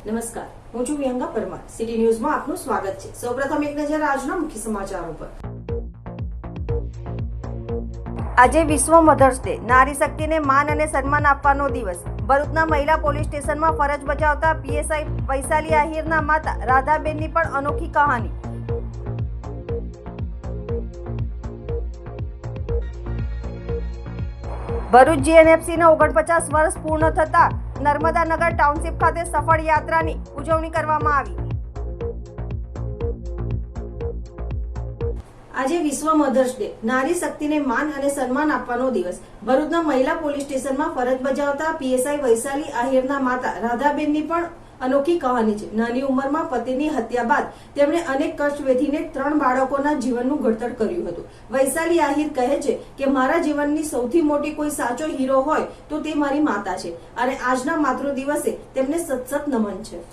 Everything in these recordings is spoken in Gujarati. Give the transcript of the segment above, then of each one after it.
નમસ્કાર, હું છું વિહંગા પરમાર. સિટી ન્યૂઝમાં આપનું સ્વાગત છે. સૌપ્રથમ એક નજર આજના મુખ્ય સમાચારો પર. આજે વિશ્વ મધર્સ ડે. નારી શક્તિને માન અને સન્માન આપવાનો દિવસ. ભરૂચના મહિલા પોલીસ સ્ટેશનમાં ફરજ બજાવતા પીએસઆઈ વૈશાલી આહિરના માતા રાધાબેનની પણ અનોખી કહાની. ભરૂચ જીએનએફસીના 49 વર્ષ પૂર્ણ થતા નર્મદાનગર ટાઉનશીપ ખાતે સફળ યાત્રાની ઉજવણી કરવામાં આવી. આજે વિશ્વ મધર્સ ડે. નારી શક્તિને માન અને સન્માન આપવાનો દિવસ. ભરૂચના મહિલા પોલીસ સ્ટેશનમાં ફરજ બજાવતા પીએસઆઈ વૈશાલી આહિરના માતા રાધાબેનની પણ અનોખી કહાની છે. નાની ઉંમરમાં પતિની હત્યા બાદ તેમણે અનેક કષ્ટ વેઠીને 3 બાળકોના જીવનનું ઘડતર કર્યું હતું. વૈશાલી આહિર કહે છે કે મારા જીવનની સૌથી મોટી કોઈ સાચો હીરો હોય તો તે મારી માતા છે અને આજના માતૃ દિવસે તેમને સતસત નમન છે.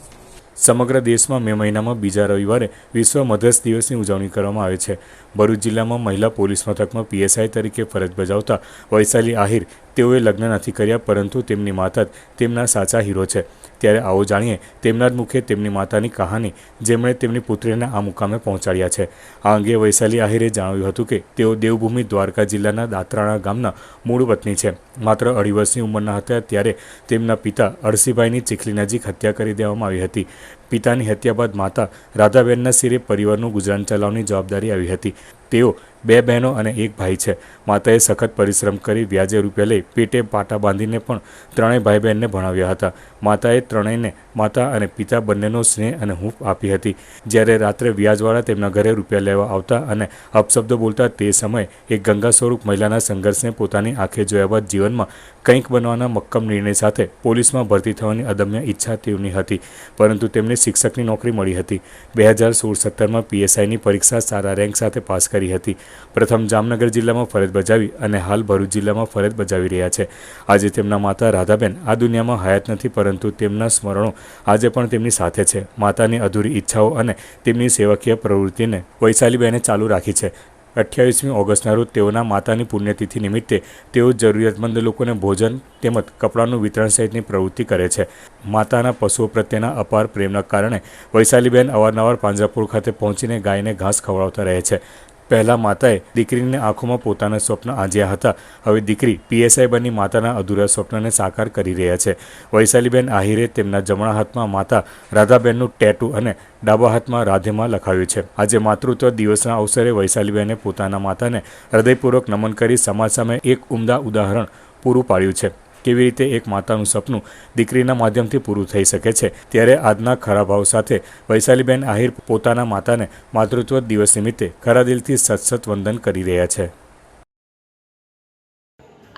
સમગ્ર દેશમાં મે મહિનામાં બીજા રવિવારે વિશ્વ મધર્સ દિવસની ઉજવણી કરવામાં આવે છે. ભરૂચ જિલ્લામાં મહિલા પોલીસ મથકમાં પીએસઆઈ તરીકે ફરજ બજાવતા વૈશાલી આહિર તેઓએ લગ્ન નથી કર્યા, પરંતુ તેમની માતા તેમના સાચા હીરો છે. ત્યારે આવો જાણીએ તેમના જ મુખે તેમની માતાની કહાની, જેમણે તેમની પુત્રીને આ મુકામે પહોંચાડ્યા છે. આ અંગે વૈશાલી આહિરે જણાવ્યું હતું કે તેઓ દેવભૂમિ દ્વારકા જિલ્લાના દાત્રાણા ગામના મૂળ વતની છે. માત્ર 2.5 વર્ષની ઉંમરના હતા ત્યારે તેમના પિતા અરસીભાઈની ચીખલી નજીક હત્યા કરી દેવામાં આવી હતી. પિતાની હત્યા બાદ માતા રાધાબેનના સિરે પરિવારનું ગુજરાન ચલાવવાની જવાબદારી આવી હતી. તેઓ 2 બહેનો અને 1 ભાઈ છે. માતાએ સખત પરિશ્રમ કરી વ્યાજે રૂપિયા લઈ પેટે પાટા બાંધીને પણ 3 ભાઈ બહેનને ભણાવ્યા હતા. માતાએ 3ને માતા અને પિતા બંનેનો સ્નેહ અને હૂંફ આપી હતી. જ્યારે રાત્રે વ્યાજવાળા તેમના ઘરે રૂપિયા લેવા આવતા અને અપશબ્દો બોલતા તે સમયે એક ગંગા સ્વરૂપ મહિલાના સંઘર્ષને પોતાની આંખે જોયા બાદ જીવનમાં કંઈક બનવાના મક્કમ નિર્ણય સાથે પોલીસમાં ભરતી થવાની અદમ્ય ઈચ્છા તેમની હતી, પરંતુ તેમને શિક્ષકની નોકરી મળી હતી. 2016-17માં પીએસઆઈની પરીક્ષા સારા રેન્ક સાથે પાસ કરી હતી. પ્રથમ જામનગર જિલ્લામાં ફરજ બજાવી અને હાલ ભરૂચ જિલ્લામાં ફરજ બજાવી રહ્યા છે. આજે તેમના માતા રાધાબેન આ દુનિયામાં હયાત નથી, પરંતુ તેમના સ્મરણો આજે પણ તેમની સાથે છે. માતાની અધૂરી ઈચ્છાઓ અને તેમની સેવાકીય પ્રવૃત્તિને વૈશાલીબેને ચાલુ રાખી છે. 28મી ઓગસ્ટના રોજ તેઓના માતાની પુણ્યતિથિ નિમિત્તે તેઓ જરૂરિયાતમંદ લોકોને ભોજન તેમજ કપડાનું વિતરણ સહિતની પ્રવૃત્તિ કરે છે. માતાના પશુઓ પ્રત્યેના અપાર પ્રેમના કારણે વૈશાલીબેન અવારનવાર પાંજરાપોળ ખાતે પહોંચીને ગાયને ઘાસ ખવડાવતા રહે છે. પહેલાં માતાએ દીકરીની આંખોમાં પોતાના સ્વપ્ન આંજ્યા હતા. હવે દીકરી પીએસઆઈ બની માતાના અધૂરા સ્વપ્નને સાકાર કરી રહ્યા છે. વૈશાલીબેન આહિરે તેમના જમણા હાથમાં માતા રાધાબેનનું ટેટુ અને ડાબા હાથમાં રાધેમાં લખાવ્યું છે. આજે માતૃત્વ દિવસના અવસરે વૈશાલીબેને પોતાના માતાને હૃદયપૂર્વક નમન કરી સમાજ સામે એક ઉમદા ઉદાહરણ પૂરું પાડ્યું છે. કેવી રીતે એક માતાનું સપનું દીકરીના માધ્યમથી પૂરું થઈ શકે છે. ત્યારે આજના ખરા ભાવ સાથે વૈશાલીબેન આહિર પોતાના માતાને માતૃત્વ દિવસ નિમિત્તે ખરા દિલથી સતસત વંદન કરી રહ્યા છે.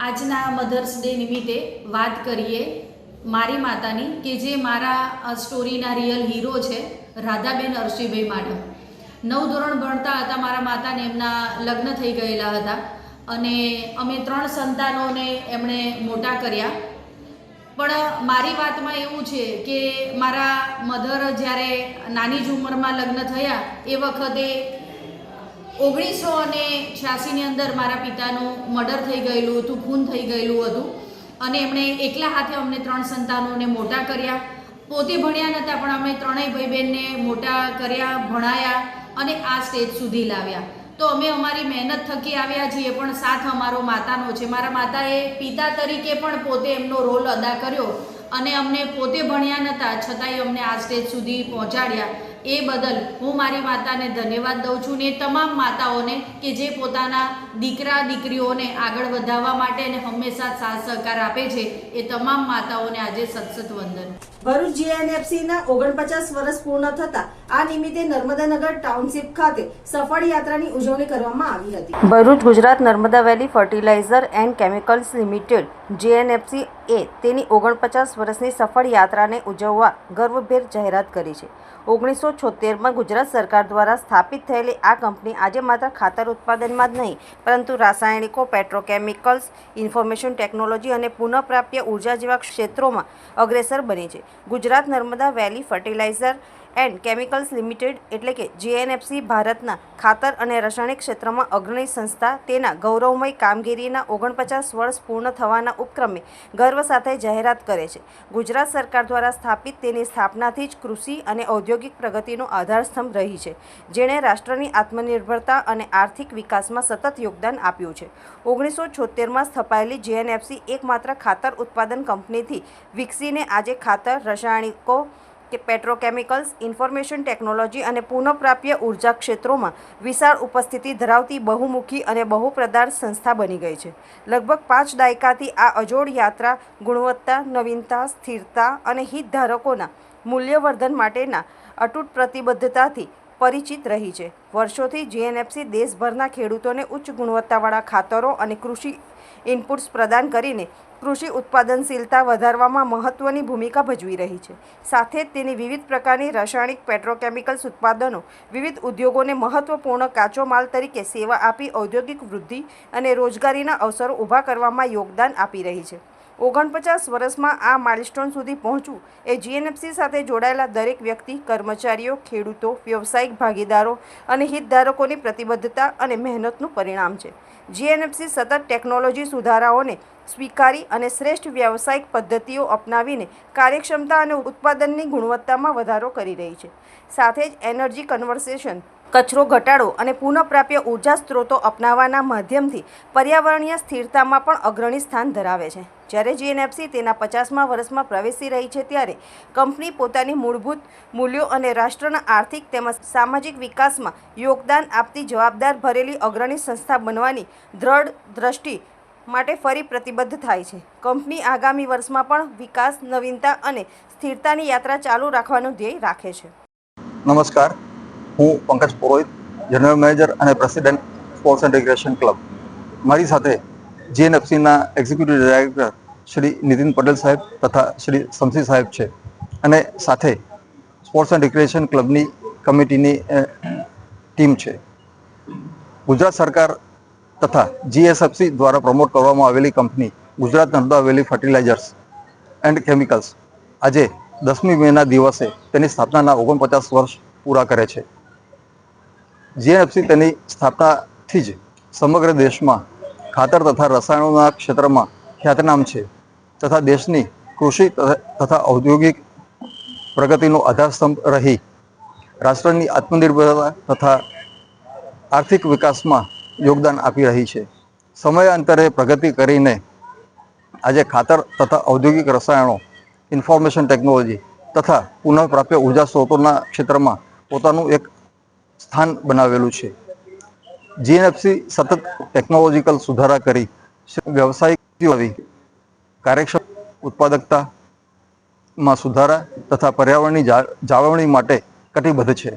આજના મધર્સ ડે નિમિત્તે વાત કરીએ મારી માતાની, કે જે મારા સ્ટોરીના રિયલ હીરો છે, રાધાબેન અરશીભાઈ માડમ. 9 ધોરણ ભણતા હતા મારા માતાને એમના લગ્ન થઈ ગયેલા હતા અને અમે 3 સંતાનોને એમણે મોટા કર્યા. પણ મારી વાતમાં એવું છે કે મારા મધર જ્યારે નાની જ ઉંમરમાં લગ્ન થયા એ વખતે 1986ની અંદર મારા પિતાનું મર્ડર થઈ ગયેલું હતું, ખૂન થઈ ગયેલું હતું અને એમણે એકલા હાથે અમને 3 સંતાનોને મોટા કર્યા. પોતે ભણ્યા નહોતા પણ અમે 3 ભાઈ બહેનને મોટા કર્યા, ભણાયા અને આ સ્ટેજ સુધી લાવ્યા. તો અમે અમારી મહેનત થકી આવ્યા છીએ, પણ સાથ અમારો માતાનો છે. મારા માતાએ પિતા તરીકે પણ પોતે એમનો રોલ અદા કર્યો અને અમને પોતે ભણ્યા નહોતા છતાંય અમને આ સ્ટેજ સુધી પહોંચાડ્યા. એ બદલ હું મારી માતાને ધન્યવાદ દઉં છું ને તમામ માતાઓને કે જે પોતાના દીકરા દીકરીઓને આગળ વધારવા માટે અને હંમેશા સાથ સહકાર આપે છે. એ તમામ માતાઓને આજે સતસત વંદન. ભરૂચ જીએનએફસીના 49 વર્ષ પૂર્ણ થતા આ નિમિત્તે નર્મદાનગર ટાઉનશીપ ખાતે સફળ યાત્રાની ઉજવણી કરવામાં આવી હતી. Bharuch Gujarat Narmada valley fertilizer and chemicals limited GNFC એ તેની 49 વર્ષની સફળ યાત્રાને ઉજવવા ગર્વભેર જાહેરાત કરી છે. 1976માં ગુજરાત સરકાર દ્વારા સ્થાપિત થયેલી આ કંપની આજે માત્ર ખાતર ઉત્પાદનમાં જ નહીં, પરંતુ રાસાયણિકો, પેટ્રોકેમિકલ્સ, ઇન્ફોર્મેશન ટેકનોલોજી અને પુનઃપ્રાપ્ય ઉર્જા જેવા ક્ષેત્રોમાં અગ્રેસર બની છે. Gujarat Narmada valley fertilizer and chemicals limited એટલે કે જીએનએફસી ભારતના ખાતર અને રાસાયણિક ક્ષેત્રમાં અગ્રણી સંસ્થા તેના ગૌરવમય કામગીરીના 49 વર્ષ પૂર્ણ થવાના ઉપક્રમે ગર્વ સાથે જાહેરાત કરે છે. ગુજરાત સરકાર દ્વારા સ્થાપિત તેની સ્થાપનાથી જ કૃષિ અને ઔદ્યોગિક પ્રગતિનો આધારસ્તંભ રહી છે, જેણે રાષ્ટ્રની આત્મનિર્ભરતા અને આર્થિક વિકાસમાં સતત યોગદાન આપ્યું છે. 1976માં સ્થપાયેલી જીએનએફસી એકમાત્ર ખાતર ઉત્પાદન કંપનીથી વિકસીને આજે ખાતર, રસાયણિકો કે પેટ્રોકેમિકલ્સ, ઇન્ફોર્મેશન ટેકનોલોજી અને પુનઃપ્રાપ્ય ઉર્જા ક્ષેત્રોમાં વિશાળ ઉપસ્થિતિ ધરાવતી બહુમુખી અને બહુપ્રદાર સંસ્થા બની ગઈ છે. લગભગ 5 દાયકાથી આ અજોડ યાત્રા ગુણવત્તા, નવીનતા, સ્થિરતા અને હિતધારકોના મૂલ્યવર્ધન માટેના અતૂટ પ્રતિબદ્ધતાથી પરિચિત રહી છે. વર્ષોથી જીએનએફસી દેશભરના ખેડૂતોને ઉચ્ચ ગુણવત્તાવાળા ખાતરો અને કૃષિ ઇનપુટ્સ પ્રદાન કરીને કૃષિ ઉત્પાદનશીલતા વધારવામાં મહત્ત્વની ભૂમિકા ભજવી રહી છે. સાથે જ તેની વિવિધ પ્રકારની રાસાયણિક પેટ્રોકેમિકલ્સ ઉત્પાદનો વિવિધ ઉદ્યોગોને મહત્ત્વપૂર્ણ કાચો માલ તરીકે સેવા આપી ઔદ્યોગિક વૃદ્ધિ અને રોજગારીના અવસરો ઊભા કરવામાં યોગદાન આપી રહી છે. 49 વર્ષમાં આ માઇલસ્ટોન સુધી પહોંચવું એ જીએનએફસી સાથે જોડાયેલા દરેક વ્યક્તિ, કર્મચારીઓ, ખેડૂતો, વ્યવસાયિક ભાગીદારો અને હિતધારકોની પ્રતિબદ્ધતા અને મહેનતનું પરિણામ છે. જીએનએફસી સતત ટેકનોલોજી સુધારાઓને સ્વીકારી અને શ્રેષ્ઠ વ્યાવસાયિક પદ્ધતિઓ અપનાવીને કાર્યક્ષમતા અને ઉત્પાદનની ગુણવત્તામાં વધારો કરી રહી છે. સાથે જ એનર્જી કન્વર્સેશન, કચરો ઘટાડો અને પુનઃપ્રાપ્ય ઉર્જા સ્ત્રોતો અપનાવવાના માધ્યમથી પર્યાવરણીય સ્થિરતામાં પણ અગ્રણી સ્થાન ધરાવે છે. જ્યારે જીએનએફસી તેના 50મા વર્ષમાં પ્રવેશી રહી છે ત્યારે કંપની પોતાની મૂળભૂત મૂલ્યો અને રાષ્ટ્રના આર્થિક તેમજ સામાજિક વિકાસમાં યોગદાન આપતી જવાબદાર ભરેલી અગ્રણી સંસ્થા બનવાની દ્રઢ દ્રષ્ટિ માટે ફરી પ્રતિબદ્ધ થાય છે. કંપની આગામી વર્ષમાં પણ વિકાસ, નવીનતા અને સ્થિરતાની યાત્રા ચાલુ રાખવાનું ધ્યેય રાખે છે. નમસ્કાર, હું પંકજ પુરોહિત, જનરલ મેનેજર અને president sports and recreation club. મારી સાથે જીએનએફસીના એક્ઝિક્યુટિવ ડાયરેક્ટર શ્રી નીતિન પટેલ સાહેબ તથા શ્રી શમસી સાહેબ છે અને સાથે સ્પોર્ટ્સ એન્ડ રિક્રિએશન ક્લબની કમિટીની ટીમ છે. ગુજરાત સરકાર તથા જીએસએફસી દ્વારા પ્રમોટ કરવામાં આવેલી company Gujarat Narmada Valley Fertilizers and Chemicals આજે 10મી મેના દિવસે તેની સ્થાપનાના 49 વર્ષ પૂરા કરે છે. જીએનએફસી તેની સ્થાપનાથી જ સમગ્ર દેશમાં ખાતર તથા રસાયણોના ક્ષેત્રમાં ખ્યાતનામ છે તથા દેશની કૃષિ તથા ઔદ્યોગિક પ્રગતિનો આધારસ્તંભ રહી રાષ્ટ્રની આત્મનિર્ભરતા તથા આર્થિક વિકાસમાં યોગદાન આપી રહી છે. સમયાંતરે પ્રગતિ કરીને આજે ખાતર તથા ઔદ્યોગિક રસાયણો, ઇન્ફોર્મેશન ટેકનોલોજી તથા પુનઃપ્રાપ્ય ઉર્જા સ્ત્રોતોના ક્ષેત્રમાં પોતાનું એક સ્થાન બનાવેલું છે. જીએનએફસી સતત ટેકનોલોજીકલ સુધારા કરી વ્યવસાયિક કાર્યક્ષમ ઉત્પાદકતામાં સુધારા તથા પર્યાવરણની જાળવણી માટે કટિબદ્ધ છે.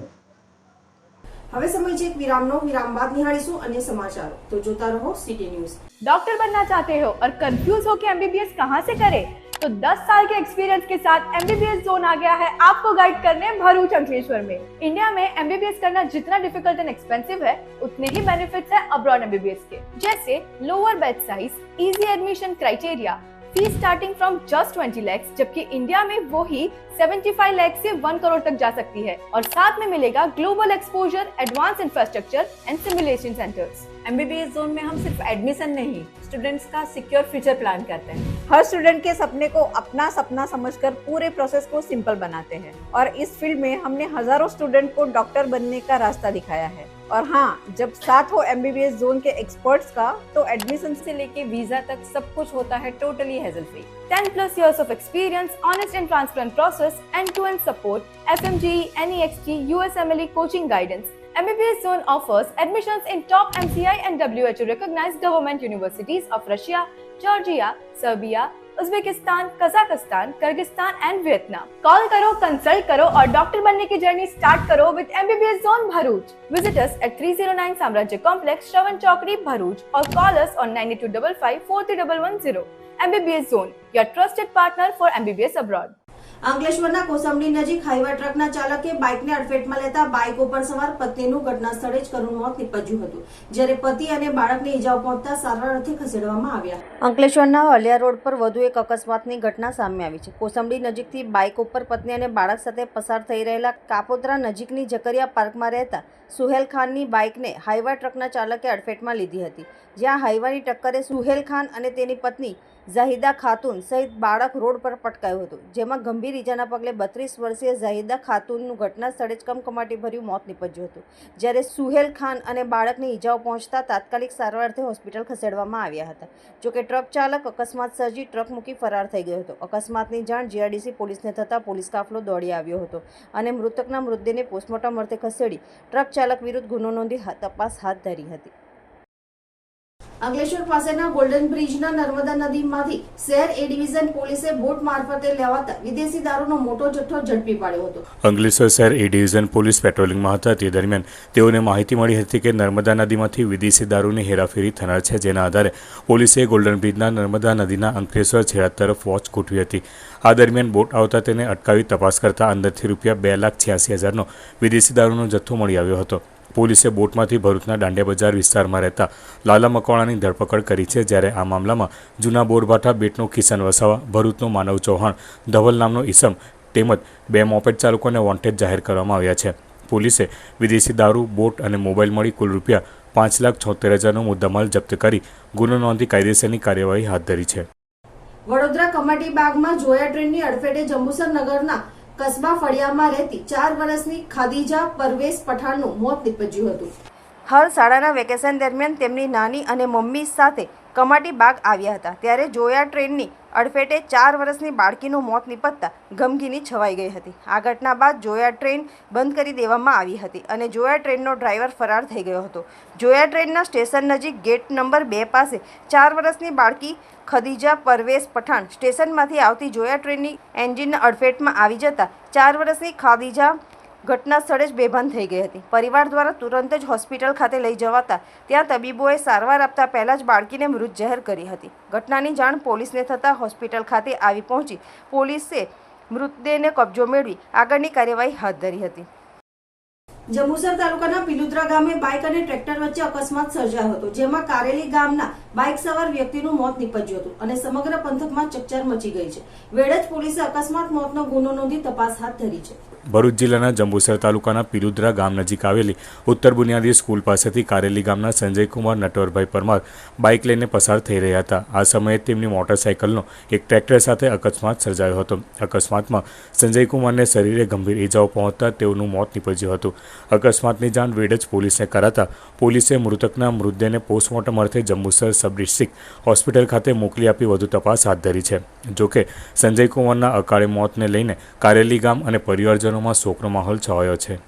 હવે સમય છે એક વિરામનો. વિરામ બાદ નિહાળીશું અન્ય સમાચારો. તો જોતા રહો સિટી ન્યૂઝ. डॉक्टर बनना चाहते हो और कंफ्यूज हो कि एमबीबीएस कहाँ से करें? तो 10 साल के एक्सपीरियंस के साथ एमबीबीएस जोन आ गया है आपको गाइड करने भरूच अंकलेश्वर में. इंडिया में एमबीबीएस करना जितना डिफिकल्ट एंड एक्सपेंसिव है उतने ही बेनिफिट्स है अब्रॉड एमबीबीएस के, जैसे lower batch size, easy admission criteria, fees starting from just 20 lakhs, जबकि इंडिया में वो ही 75 लाख से 1 करोड़ तक जा सकती है. और साथ में मिलेगा global exposure, advance infrastructure and simulation centres. MBBS zone में हम सिर्फ एडमिशन नहीं, स्टूडेंट्स का सिक्योर फ्यूचर प्लान करते हैं. हर स्टूडेंट के सपने को अपना सपना समझकर पूरे प्रोसेस को सिंपल बनाते हैं और इस फील्ड में हमने हजारों स्टूडेंट को डॉक्टर बनने का रास्ता दिखाया है. और हाँ, जब साथ हो एमबीबीएस जोन के एक्सपर्ट्स का तो एडमिशन से लेके वीजा तक सब कुछ होता है totally hazel free. 10+ years of experience, honest and transparent process, end-to-end support, FMGE, NEXT, USMLE coaching guidance. MBBS Zone offers admissions in top MCI and WHO recognized government universities of Russia, Georgia, Serbia, Uzbekistan, Kazakhstan, Kyrgyzstan and Vietnam. Call करो, कंसल्ट करो और डॉक्टर बनने की जर्नी स्टार्ट करो with MBBS zone Bharuch. Visit us at 309 साम्राज्य कॉम्प्लेक्स, श्रवण चौकड़ी, भरूच, और call us on 9255 43110. MBBS Zone, your trusted partner for MBBS abroad. અંકલેશ્વરના કોસંબડી નજીક હાઈવા ટ્રકના ચાલકે બાઇકને અડફેટમાં લેતા બાઇક ઉપર સવાર પત્નીનું ઘટના સ્થળે જ કરુણ મોત નીપજ્યું હતું, જ્યારે પતિ અને બાળકને ઈજાઓ પહોંચતા સારવાર અર્થે ખસેડવામાં આવ્યા. અંકલેશ્વરના અલિયા રોડ પર વધુ એક અકસ્માતની ઘટના સામે આવી છે. કોસંબડી નજીકથી બાઇક ઉપર પત્ની અને બાળક સાથે પસાર થઈ રહેલા કાપોદ્રા નજીકની જકરિયા પાર્કમાં રહેતા સુહેલ ખાનની બાઇકને હાઈવા ટ્રકના ચાલકે અડફેટમાં લીધી હતી, જ્યાં હાઈવાની ટક્કરે સુહેલ ખાન અને તેની પત્ની ઝાહિદા ખાતુન સહિત બાળક રોડ પર પટકાયું હતું, જેમાં ગંભીર ઈજાના પગલે 32 વર્ષીય ઝાહિદા ખાતુનનું ઘટના સ્થળે જ કમકમાટીભર્યું મોત નીપજ્યું હતું, જ્યારે સુહેલ ખાન અને બાળકને ઈજાઓ પહોંચતા તાત્કાલિક સારવારથી હોસ્પિટલ ખસેડવામાં આવ્યા હતા. જોકે ટ્રક ચાલક અકસ્માત સર્જી ટ્રક મૂકી ફરાર થઈ ગયો હતો. અકસ્માતની જાણ જીઆરડીસી પોલીસને થતાં પોલીસ કાફલો દોડી આવ્યો હતો અને મૃતકના મૃતદેહને પોસ્ટમોર્ટમ અર્થે ખસેડી ટ્રક ચાલક વિરુદ્ધ ગુનો નોંધી તપાસ હાથ ધરી હતી. અંકલેશ્વર પાસેના ગોલ્ડન બ્રિજના નર્મદા નદીમાંથી શહેર એ ડિવિઝન પોલીસે બોટ મારફતે લેવાતા વિદેશી દારૂનો મોટો જથ્થો ઝડપી પાડ્યો હતો. અંકલેશ્વર શહેર એ ડિવિઝન પોલીસ પેટ્રોલિંગમાં હતા તે દરમિયાન તેઓને માહિતી મળી હતી કે નર્મદા નદીમાંથી વિદેશી દારૂની હેરાફેરી થનાર છે, જેના આધારે પોલીસે ગોલ્ડન બ્રિજના નર્મદા નદીના અંકલેશ્વર છેડા તરફ વોચ ગોઠવી હતી. આ દરમિયાન બોટ આવતા તેને અટકાવી તપાસ કરતા અંદરથી ₹2,86,000નો વિદેશી દારૂનો જથ્થો મળી આવ્યો હતો. પોલીસે બોટમાંથી ભરૂચના દાંડિયા બજાર વિસ્તારમાં રહેતા લાલા મકવાણાની ધરપકડ કરી છે, જ્યારે આ મામલામાં જૂના બોરભાઠા બેટનો કિશન વસાવા, ભરૂચનો માનવ ચૌહાણ, ધવલ નામનો ઈસમ તેમજ 2 મોપેડ ચાલકોને વોન્ટેડ જાહેર કરવામાં આવ્યા છે. પોલીસે વિદેશી દારૂ, બોટ અને મોબાઈલ મળી કુલ ₹5,76,000નો મુદ્દામાલ જપ્ત કરી ગુનો નોંધી કાયદેસરની કાર્યવાહી હાથ ધરી છે. વડોદરા કમાટી બાગમાં જોયા ટ્રેનની અડફેટે જંબુસર નગરના કસ્બા ફળિયામાં રહેતી 4 વર્ષની ખાદીજા પરવેઝ પઠાણનું મોત નીપજ્યું હતું. હાલ શાળાના વેકેશન દરમિયાન તેમની નાની અને મમ્મી સાથે કમાટી બાગ આવ્યા હતા, ત્યારે જોયા ટ્રેનની અડફેટે 4 વર્ષની બાળકીનું મોત નીપજતા ગમગીની છવાઈ ગઈ હતી. આ ઘટના બાદ જોયા ટ્રેન બંધ કરી દેવામાં આવી હતી અને જોયા ટ્રેનનો ડ્રાઈવર ફરાર થઈ ગયો હતો. જોયા ટ્રેનના સ્ટેશન નજીક ગેટ નંબર 2 પાસે 4 વર્ષની બાળકી ખદીજા પરવેઝ પઠાણ સ્ટેશનમાંથી આવતી જોયા ટ્રેનની એન્જિનના અડફેટમાં આવી જતા 4 વર્ષની ખાદીજા ઘટના સ્થળે જ બેભાન થઈ ગઈ હતી. પરિવાર દ્વારા તુરંત જ હોસ્પિટલ ખાતે લઈ જવાતા ત્યાં તબીબોએ સારવાર આપતા પહેલા જ બાળકીને મૃત જાહેર કરી હતી. ઘટનાની જાણ પોલીસને થતાં હોસ્પિટલ ખાતે આવી પહોંચી પોલીસે મૃતદેહને કબજો મેળવી આગળની કાર્યવાહી હાથ ધરી હતી. જંબુસર તાલુકાના પિલુદ્રા ગામે બાઇક અને ટ્રેક્ટર વચ્ચે અકસ્માત સર્જાયો હતો, જેમાં કારેલી ગામના બાઇક સવાર વ્યક્તિનું મોત નીપજ્યું હતું અને સમગ્ર પંથકમાં ચકચાર મચી ગઈ છે. વેડજ પોલીસે અકસ્માત મોતનો ગુનો નોંધી તપાસ હાથ ધરી છે. ભરૂચ જિલ્લાના જંબુસર તાલુકાના પિલુદ્રા ગામ નજીક આવેલી ઉત્તર બુનિયાદી સ્કૂલ પાસેથી કારેલી ગામના સંજયકુમાર નટવરભાઈ પરમાર બાઇક લઈને પસાર થઈ રહ્યા હતા. આ સમયે તેમની મોટરસાઇકલનો એક ટ્રેક્ટર સાથે અકસ્માત સર્જાયો હતો. અકસ્માતમાં સંજયકુમારને શરીરે ગંભીર ઈજાઓ પહોંચતા તેઓનું મોત નીપજ્યું હતું. અકસ્માતની જાણ વેડજ પોલીસને કરાતા પોલીસે મૃતકના મૃતદેહને પોસ્ટમોર્ટમ અર્થે જંબુસર સબ ડિસ્ટ્રિક્ટ હોસ્પિટલ ખાતે મોકલી આપી વધુ તપાસ હાથ ધરી છે. જોકે સંજયકુમારના અકાળે મોતને લઈને કારેલી ગામ અને પરિવારજનોમાં શોકનો માહોલ છવાયો છે.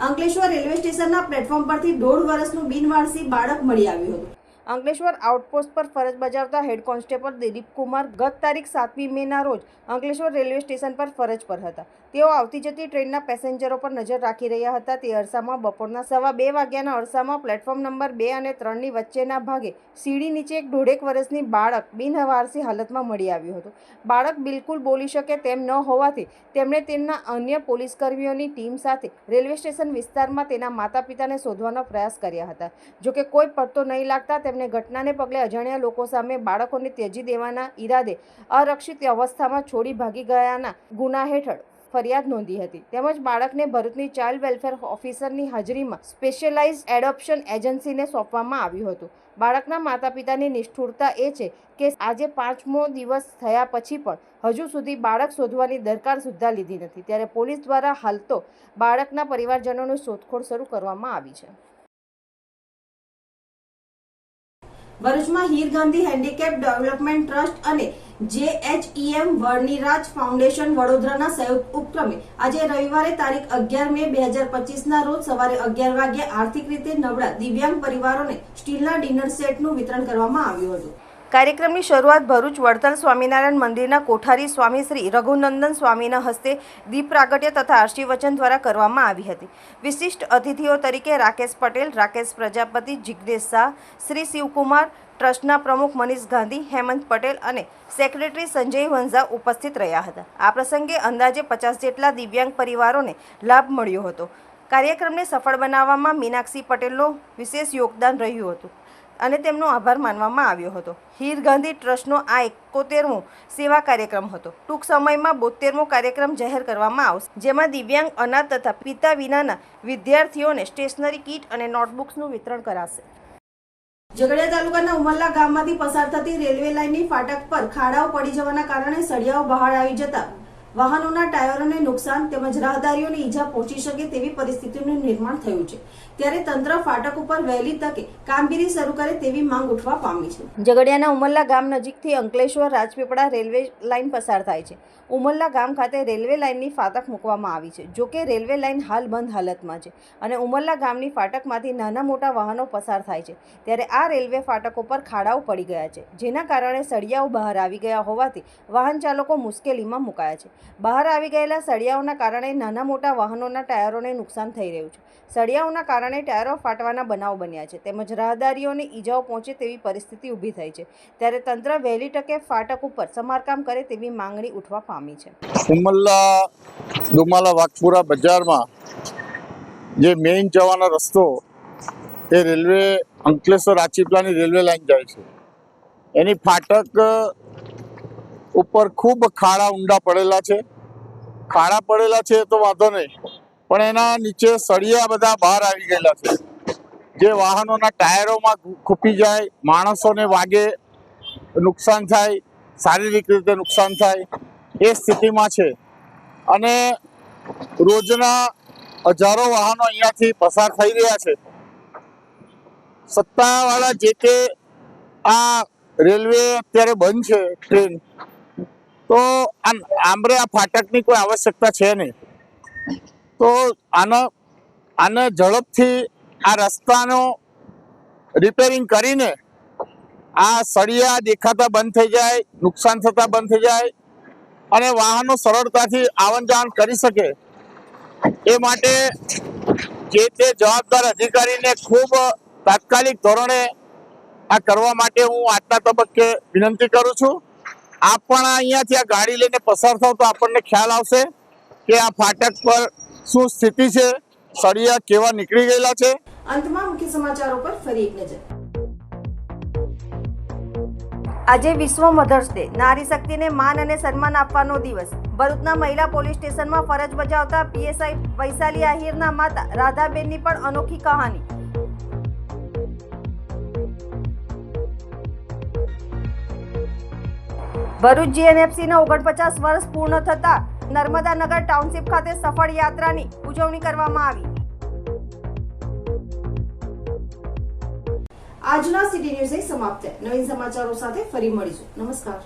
અંકલેશ્વર રેલવે સ્ટેશનના પ્લેટફોર્મ પરથી 1.5 વર્ષનું બિનવારસી બાળક મળી આવ્યું હતું. અંકલેશ્વર આઉટપોસ્ટ પર ફરજ બજાવતા હેડ કોન્સ્ટેબલ દિલીપ કુમાર ગત તારીખ 7મી મેના રોજ અંકલેશ્વર રેલવે સ્ટેશન પર ફરજ પર હતા. તેઓ આવતી જતી ટ્રેનના પેસેન્જરો પર નજર રાખી રહ્યા હતા. તે અરસામાં બપોરના 2:15 વાગ્યાના અરસામાં પ્લેટફોર્મ નંબર 2 અને 3ની વચ્ચેના ભાગે સીડી નીચે એક 1.5 વર્ષની બાળક બિનવારસી હાલતમાં મળી આવ્યું હતું. બાળક બિલકુલ બોલી શકે તેમ ન હોવાથી તેમણે તેમના અન્ય પોલીસકર્મીઓની ટીમ સાથે રેલવે સ્ટેશન વિસ્તારમાં તેના માતા પિતાને શોધવાનો પ્રયાસ કર્યા હતા. જોકે કોઈ પત્તો નહીં લાગતા તેમણે ઘટનાને પગલે અજાણ્યા લોકો સામે બાળકોને ત્યજી દેવાના ઈરાદે અરક્ષિત અવસ્થામાં છોડી ભાગી ગયાના ગુના હેઠળ ફરિયાદ નોંધી હતી. તેમજ બાળકને ભરૂચની ચાઇલ્ડ વેલફેર ઓફિસરની હાજરીમાં સ્પેશિયલાઇઝ્ડ એડોપ્શન એજન્સીને સોંપવામાં આવ્યું હતું. બાળકના માતા પિતાની નિષ્ઠુરતા એ છે કે આજે 5મો દિવસ થયા પછી પણ હજુ સુધી બાળક શોધવાની દરકાર સુદ્ધા લીધી નથી. ત્યારે પોલીસ દ્વારા હાલ તો બાળકના પરિવારજનોની શોધખોળ શરૂ કરવામાં આવી છે. ભરૂચમાં Heer Gandhi handicap development trust અને JHEM વર્ણિરાજ ફાઉન્ડેશન વડોદરાના સંયુક્ત ઉપક્રમે આજે રવિવારે તારીખ 11 મે 2025ના રોજ સવારે 11 વાગ્યે આર્થિક રીતે નબળા દિવ્યાંગ પરિવારોને સ્ટીલના ડિનર સેટનું વિતરણ કરવામાં આવ્યું હતું. કાર્યક્રમની શરૂઆત ભરૂચ વડતાલ સ્વામિનારાયણ મંદિરના કોઠારી સ્વામી શ્રી રઘુનંદન સ્વામીના હસ્તે દીપ પ્રાગટ્ય તથા આશીર્વચન દ્વારા કરવામાં આવી હતી. વિશિષ્ટ અતિથિઓ તરીકે રાકેશ પટેલ, રાકેશ પ્રજાપતિ, જિગ્નેશ શાહ, શ્રી શિવકુમાર, ટ્રસ્ટના પ્રમુખ મનીષ ગાંધી, હેમંત પટેલ અને સેક્રેટરી સંજય વંઝા ઉપસ્થિત રહ્યા હતા. આ પ્રસંગે અંદાજે 50 જેટલા દિવ્યાંગ પરિવારોને લાભ મળ્યો હતો. કાર્યક્રમને સફળ બનાવવામાં મીનાક્ષી પટેલનું વિશેષ યોગદાન રહ્યું હતું અને તેમનો આભાર માનવામાં આવ્યો હતો. હીર ગાંધી ટ્રસ્ટનો આ 71મો સેવા કાર્યક્રમ હતો. ટૂંક સમયમાં 72મો કાર્યક્રમ જાહેર કરવામાં આવશે, જેમાં દિવ્યાંગ, અનાથ તથા પિતા વિનાના વિદ્યાર્થીઓને સ્ટેશનરી કીટ અને નોટબુક્સનું વિતરણ કરાશે. ઝઘડિયા તાલુકાના ઉમરલા ગામમાંથી પસાર થતી રેલવે લાઇનની ફાટક પર ખાડાઓ પડી જવાના કારણે સળિયાઓ બહાર આવી જતા વાહનોના ટાયરોને નુકસાન તેમજ રાહદારીઓને ઈજા પહોંચી શકે તેવી પરિસ્થિતિનું નિર્માણ થયું છે. ત્યારે તંત્ર ફાટક ઉપર વહેલી તકે કામગીરી શરૂ કરે તેવી માંગ ઉઠવા પામી છે. ઝઘડિયાના ઉમરલા ગામ નજીકથી અંકલેશ્વર રાજપીપળા રેલવે લાઇન પસાર થાય છે. ઉમરલા ગામ ખાતે રેલવે લાઇનની ફાટક મૂકવામાં આવી છે. જોકે રેલવે લાઇન હાલ બંધ હાલતમાં છે અને ઉમરલા ગામની ફાટકમાંથી નાના મોટા વાહનો પસાર થાય છે. ત્યારે આ રેલવે ફાટકો પર ખાડાઓ પડી ગયા છે, જેના કારણે સળિયાઓ બહાર આવી ગયા હોવાથી વાહન ચાલકો મુશ્કેલીમાં મુકાયા છે. બહાર આવી ગયેલા સળિયાઓના કારણે નાના મોટા વાહનોના ટાયરોને નુકસાન થઈ રહ્યું છે. સળિયાઓના કારણે ટાયરો ફાટવાના બનાવ બન્યા છે તેમજ રાહદારીઓને ઈજાઓ પહોંચે તેવી પરિસ્થિતિ ઊભી થઈ છે. ત્યારે તંત્ર વહેલી તકે ફાટક ઉપર સમારકામ કરે તેવી માંગણી ઉઠવા પામી છે. ઉમરલા ડુમાલા વાઘપુરા બજારમાં જે મેઇન જવાનો રસ્તો એ રેલવે અંકલેશ્વર રાજપીપળાની રેલવે લાઇન જાય છે. એની ફાટક ઉપર ખૂબ ખાડા ઊંડા પડેલા છે. ખાડા પડેલા છે તો વાંધો નહીં, પણ એના નીચે સળિયા બધા બહાર આવી ગયેલા છે, જે વાહનોના ટાયરોમાં ખૂપી જાય, માણસોને વાગે, નુકસાન થાય, શારીરિક રીતે નુકસાન થાય એ સ્થિતિમાં છે. અને રોજના હજારો વાહનો અહીંયાથી પસાર થઈ રહ્યા છે. સત્તાવાળા જે તે આ રેલવે અત્યારે બંધ છે ટ્રેન, તો આમરે આ ફાટકની કોઈ આવશ્યકતા છે નહીં. તો આને ઝડપથી આ રસ્તાનો રિપેરિંગ કરીને આ સળિયા દેખાતા બંધ થઈ જાય, નુકસાન થતા બંધ થઈ જાય અને વાહનો સરળતાથી આવન જાવન કરી શકે એ માટે જે તે જવાબદાર અધિકારીને ખૂબ તાત્કાલિક ધોરણે આ કરવા માટે હું આજના તબક્કે વિનંતી કરું છું. આપ પણ અહીંયાથી આ ગાડી લઈને પસાર થાવ તો આપણને ખ્યાલ આવશે કે આ ફાટક પર શું સ્થિતિ છે, સળિયા કેવા નીકળી ગયેલા છે. અંતમાં મુખ્ય સમાચારો પર ફરી એક નજર. આજે વિશ્વ મધર્સ ડે, નારી શક્તિને માન અને સન્માન આપવાનો દિવસ. ભરૂચના મહિલા પોલીસ સ્ટેશનમાં ફરજ બજાવતા પીએસઆઈ વૈશાલી આહિરના માતા રાધાબેનની પણ અનોખી કહાની. ભરૂચ જીએનએફસીના 49 વર્ષ પૂર્ણ થતા નર્મદાનગર ટાઉનશીપ ખાતે સફળ યાત્રાની ઉજવણી કરવામાં આવી. આજના સિટી ન્યૂઝ સમાપ્ત. નવીન સમાચારો સાથે ફરી મળીશું. નમસ્કાર.